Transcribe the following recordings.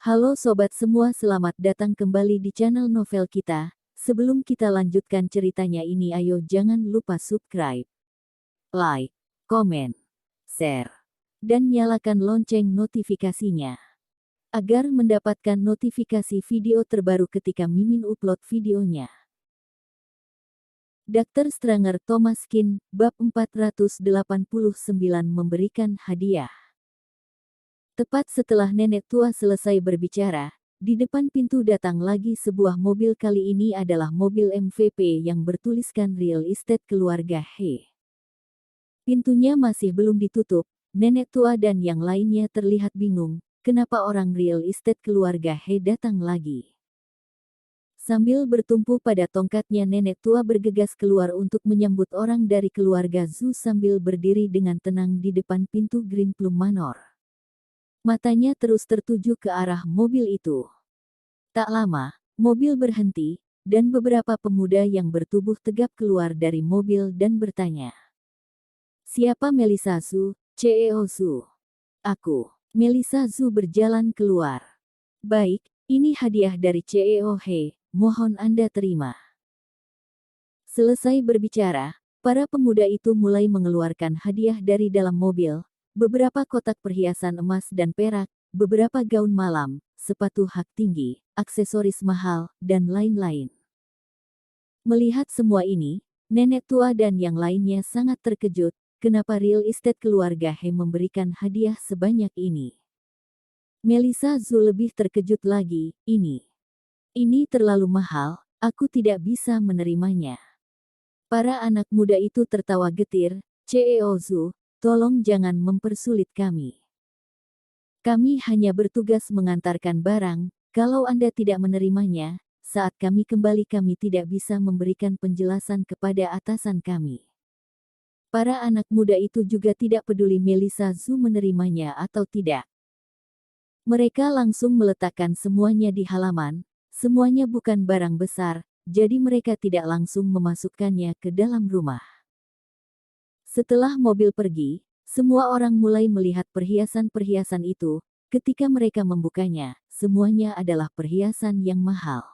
Halo sobat semua, selamat datang kembali di channel novel kita. Sebelum kita lanjutkan ceritanya ini, ayo jangan lupa subscribe, like, komen, share, dan nyalakan lonceng notifikasinya agar mendapatkan notifikasi video terbaru ketika Mimin upload videonya. Dr. Stranger Thomas Kin, bab 489 memberikan hadiah. Tepat setelah nenek tua selesai berbicara, di depan pintu datang lagi sebuah mobil. Kali ini adalah mobil MVP yang bertuliskan Real Estate Keluarga He. Pintunya masih belum ditutup, nenek tua dan yang lainnya terlihat bingung, kenapa orang Real Estate Keluarga He datang lagi. Sambil bertumpu pada tongkatnya, nenek tua bergegas keluar untuk menyambut orang dari keluarga Zhu sambil berdiri dengan tenang di depan pintu Green Plum Manor. Matanya terus tertuju ke arah mobil itu. Tak lama, mobil berhenti, dan beberapa pemuda yang bertubuh tegap keluar dari mobil dan bertanya. Siapa Melissa Zhu? CEO Zhu. Aku. Melissa Zhu berjalan keluar. Baik, ini hadiah dari CEO He, mohon Anda terima. Selesai berbicara, para pemuda itu mulai mengeluarkan hadiah dari dalam mobil. Beberapa kotak perhiasan emas dan perak, beberapa gaun malam, sepatu hak tinggi, aksesoris mahal, dan lain-lain. Melihat semua ini, nenek tua dan yang lainnya sangat terkejut, kenapa Real Estate Keluarga He memberikan hadiah sebanyak ini. Melissa Zhu lebih terkejut lagi, ini terlalu mahal, aku tidak bisa menerimanya. Para anak muda itu tertawa getir, CEO Zhu, tolong jangan mempersulit kami. Kami hanya bertugas mengantarkan barang, kalau Anda tidak menerimanya, saat kami kembali kami tidak bisa memberikan penjelasan kepada atasan kami. Para anak muda itu juga tidak peduli Melissa Zhu menerimanya atau tidak. Mereka langsung meletakkan semuanya di halaman, semuanya bukan barang besar, jadi mereka tidak langsung memasukkannya ke dalam rumah. Setelah mobil pergi, semua orang mulai melihat perhiasan-perhiasan itu. Ketika mereka membukanya, semuanya adalah perhiasan yang mahal.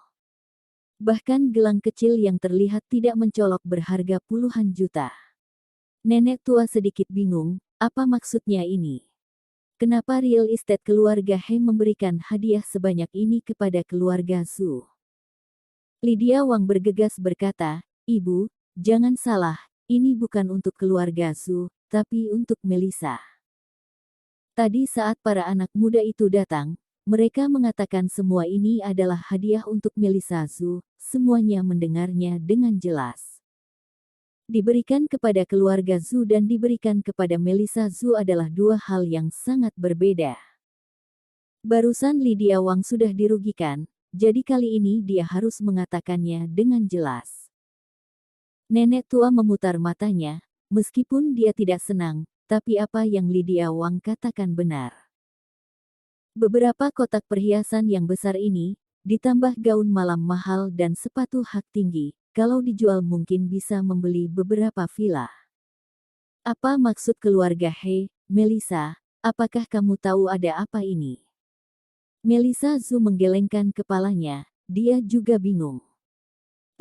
Bahkan gelang kecil yang terlihat tidak mencolok berharga puluhan juta. Nenek tua sedikit bingung, apa maksudnya ini? Kenapa Real Estate Keluarga He memberikan hadiah sebanyak ini kepada keluarga Zhu? Lydia Wang bergegas berkata, Ibu, jangan salah. Ini bukan untuk keluarga Zhu, tapi untuk Melissa. Tadi saat para anak muda itu datang, mereka mengatakan semua ini adalah hadiah untuk Melissa Zhu, semuanya mendengarnya dengan jelas. Diberikan kepada keluarga Zhu dan diberikan kepada Melissa Zhu adalah dua hal yang sangat berbeda. Barusan Lydia Wang sudah dirugikan, jadi kali ini dia harus mengatakannya dengan jelas. Nenek tua memutar matanya, meskipun dia tidak senang, tapi apa yang Lydia Wang katakan benar. Beberapa kotak perhiasan yang besar ini, ditambah gaun malam mahal dan sepatu hak tinggi, kalau dijual mungkin bisa membeli beberapa villa. Apa maksud keluarga He, Melissa, apakah kamu tahu ada apa ini? Melissa Zhu menggelengkan kepalanya, dia juga bingung.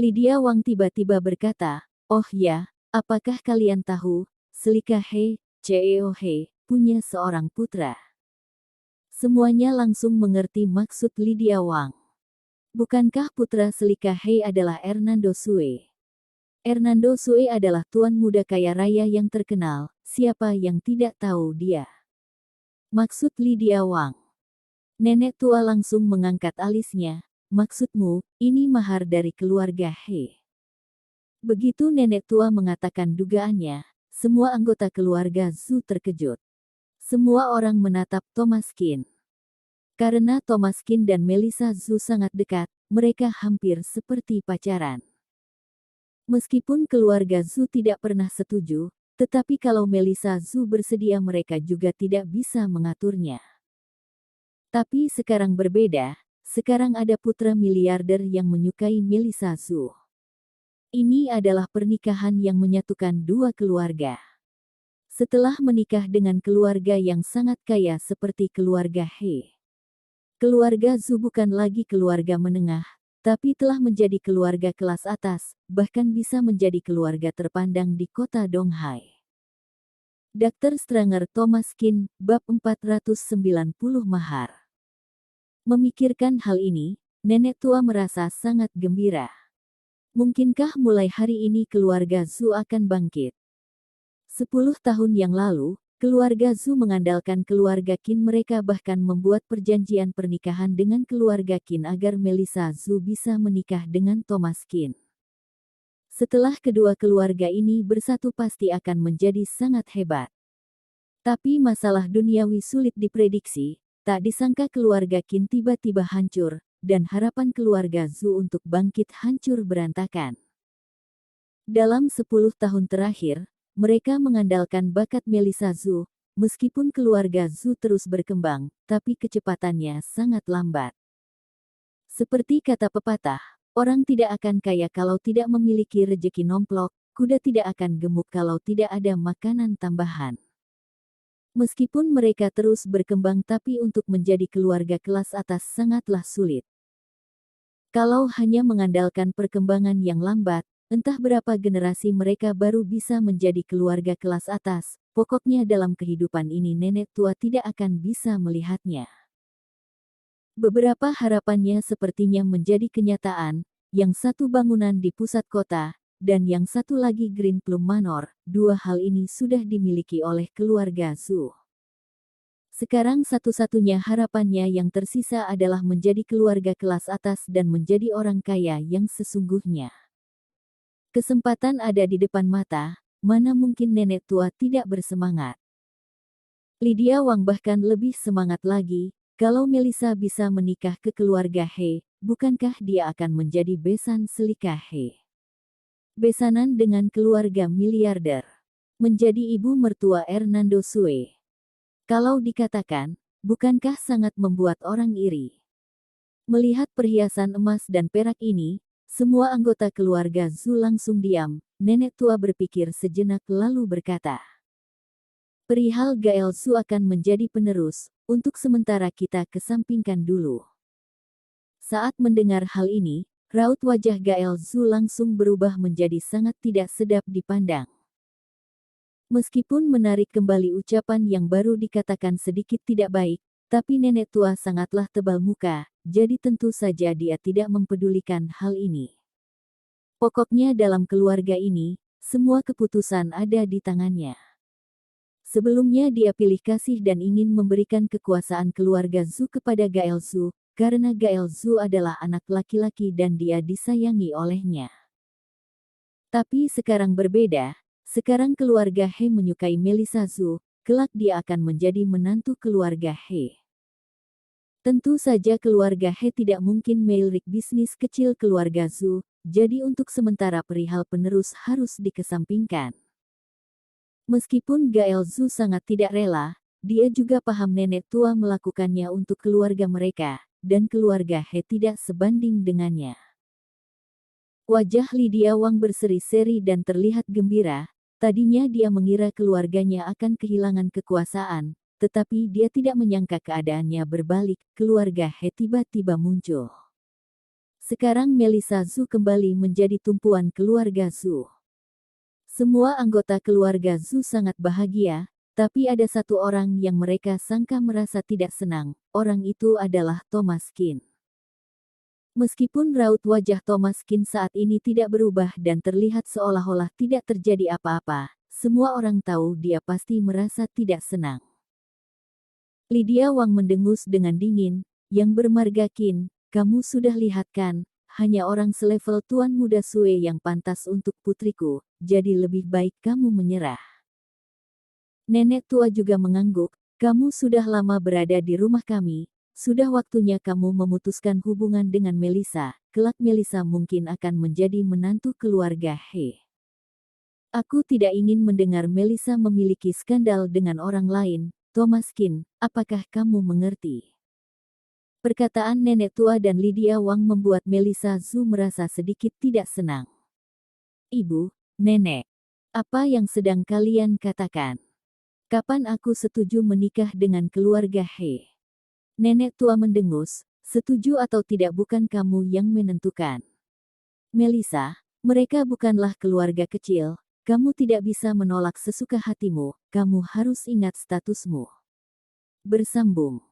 Lydia Wang tiba-tiba berkata, oh ya, apakah kalian tahu, Selika He, CEO He, punya seorang putra. Semuanya langsung mengerti maksud Lydia Wang. Bukankah putra Selika He adalah Hernando Sue? Hernando Sue adalah tuan muda kaya raya yang terkenal, siapa yang tidak tahu dia? Maksud Lydia Wang. Nenek tua langsung mengangkat alisnya. Maksudmu, ini mahar dari keluarga He. Begitu nenek tua mengatakan dugaannya, semua anggota keluarga Zhu terkejut. Semua orang menatap Thomas Kin. Karena Thomas Kin dan Melissa Zhu sangat dekat, mereka hampir seperti pacaran. Meskipun keluarga Zhu tidak pernah setuju, tetapi kalau Melissa Zhu bersedia mereka juga tidak bisa mengaturnya. Tapi sekarang berbeda. Sekarang ada putra miliarder yang menyukai Melissa Zhu. Ini adalah pernikahan yang menyatukan dua keluarga. Setelah menikah dengan keluarga yang sangat kaya seperti keluarga He, Keluarga Zhu bukan lagi keluarga menengah, tapi telah menjadi keluarga kelas atas, bahkan bisa menjadi keluarga terpandang di kota Donghai. Dr. Stranger Thomas Qin, bab 490 mahar. Memikirkan hal ini, nenek tua merasa sangat gembira. Mungkinkah mulai hari ini keluarga Zhu akan bangkit? 10 tahun yang lalu, keluarga Zhu mengandalkan keluarga Qin, mereka bahkan membuat perjanjian pernikahan dengan keluarga Qin agar Melissa Zhu bisa menikah dengan Thomas Qin. Setelah kedua keluarga ini bersatu pasti akan menjadi sangat hebat. Tapi masalah duniawi sulit diprediksi, tak disangka keluarga Qin tiba-tiba hancur, dan harapan keluarga Zhu untuk bangkit hancur berantakan. Dalam 10 tahun terakhir, mereka mengandalkan bakat Melissa Zhu, meskipun keluarga Zhu terus berkembang, tapi kecepatannya sangat lambat. Seperti kata pepatah, orang tidak akan kaya kalau tidak memiliki rejeki nomplok, kuda tidak akan gemuk kalau tidak ada makanan tambahan. Meskipun mereka terus berkembang, tapi untuk menjadi keluarga kelas atas sangatlah sulit. Kalau hanya mengandalkan perkembangan yang lambat, entah berapa generasi mereka baru bisa menjadi keluarga kelas atas. Pokoknya dalam kehidupan ini nenek tua tidak akan bisa melihatnya. Beberapa harapannya sepertinya menjadi kenyataan, yang satu bangunan di pusat kota, dan yang satu lagi Green Plum Manor. Dua hal ini sudah dimiliki oleh keluarga Zhu. Sekarang satu-satunya harapannya yang tersisa adalah menjadi keluarga kelas atas dan menjadi orang kaya yang sesungguhnya. Kesempatan ada di depan mata, mana mungkin nenek tua tidak bersemangat. Lydia Wang bahkan lebih semangat lagi, kalau Melissa bisa menikah ke keluarga He, bukankah dia akan menjadi besan Selika He? Besanan dengan keluarga miliarder. Menjadi ibu mertua Hernando Sue. Kalau dikatakan, bukankah sangat membuat orang iri? Melihat perhiasan emas dan perak ini, semua anggota keluarga Zhu langsung diam. Nenek tua berpikir sejenak lalu berkata, perihal Gael Zhu akan menjadi penerus, untuk sementara kita kesampingkan dulu. Saat mendengar hal ini, raut wajah Gael Zhu langsung berubah menjadi sangat tidak sedap dipandang. Meskipun menarik kembali ucapan yang baru dikatakan sedikit tidak baik, tapi nenek tua sangatlah tebal muka, jadi tentu saja dia tidak mempedulikan hal ini. Pokoknya dalam keluarga ini, semua keputusan ada di tangannya. Sebelumnya dia pilih kasih dan ingin memberikan kekuasaan keluarga Zhu kepada Gael Zhu, karena Gael Zhu adalah anak laki-laki dan dia disayangi olehnya. Tapi sekarang berbeda, sekarang keluarga He menyukai Melissa Zhu, kelak dia akan menjadi menantu keluarga He. Tentu saja keluarga He tidak mungkin melirik bisnis kecil keluarga Zhu, jadi untuk sementara perihal penerus harus dikesampingkan. Meskipun Gael Zhu sangat tidak rela, dia juga paham nenek tua melakukannya untuk keluarga mereka, dan keluarga He tidak sebanding dengannya. Wajah Lydia Wang berseri-seri dan terlihat gembira, tadinya dia mengira keluarganya akan kehilangan kekuasaan, tetapi dia tidak menyangka keadaannya berbalik, keluarga He tiba-tiba muncul. Sekarang Melissa Zhu kembali menjadi tumpuan keluarga Zhu. Semua anggota keluarga Zhu sangat bahagia, tapi ada satu orang yang mereka sangka merasa tidak senang, orang itu adalah Thomas Qin. Meskipun raut wajah Thomas Qin saat ini tidak berubah dan terlihat seolah-olah tidak terjadi apa-apa, semua orang tahu dia pasti merasa tidak senang. Lydia Wang mendengus dengan dingin, yang bermarga Qin, kamu sudah lihat kan, hanya orang selevel Tuan Muda Sue yang pantas untuk putriku, jadi lebih baik kamu menyerah. Nenek tua juga mengangguk, kamu sudah lama berada di rumah kami, sudah waktunya kamu memutuskan hubungan dengan Melissa, kelak Melissa mungkin akan menjadi menantu keluarga He. Aku tidak ingin mendengar Melissa memiliki skandal dengan orang lain, Thomas Qin, apakah kamu mengerti? Perkataan nenek tua dan Lydia Wang membuat Melissa Zhu merasa sedikit tidak senang. Ibu, nenek, apa yang sedang kalian katakan? Kapan aku setuju menikah dengan keluarga He? Nenek tua mendengus, setuju atau tidak bukan kamu yang menentukan. Melissa, mereka bukanlah keluarga kecil, kamu tidak bisa menolak sesuka hatimu, kamu harus ingat statusmu. Bersambung.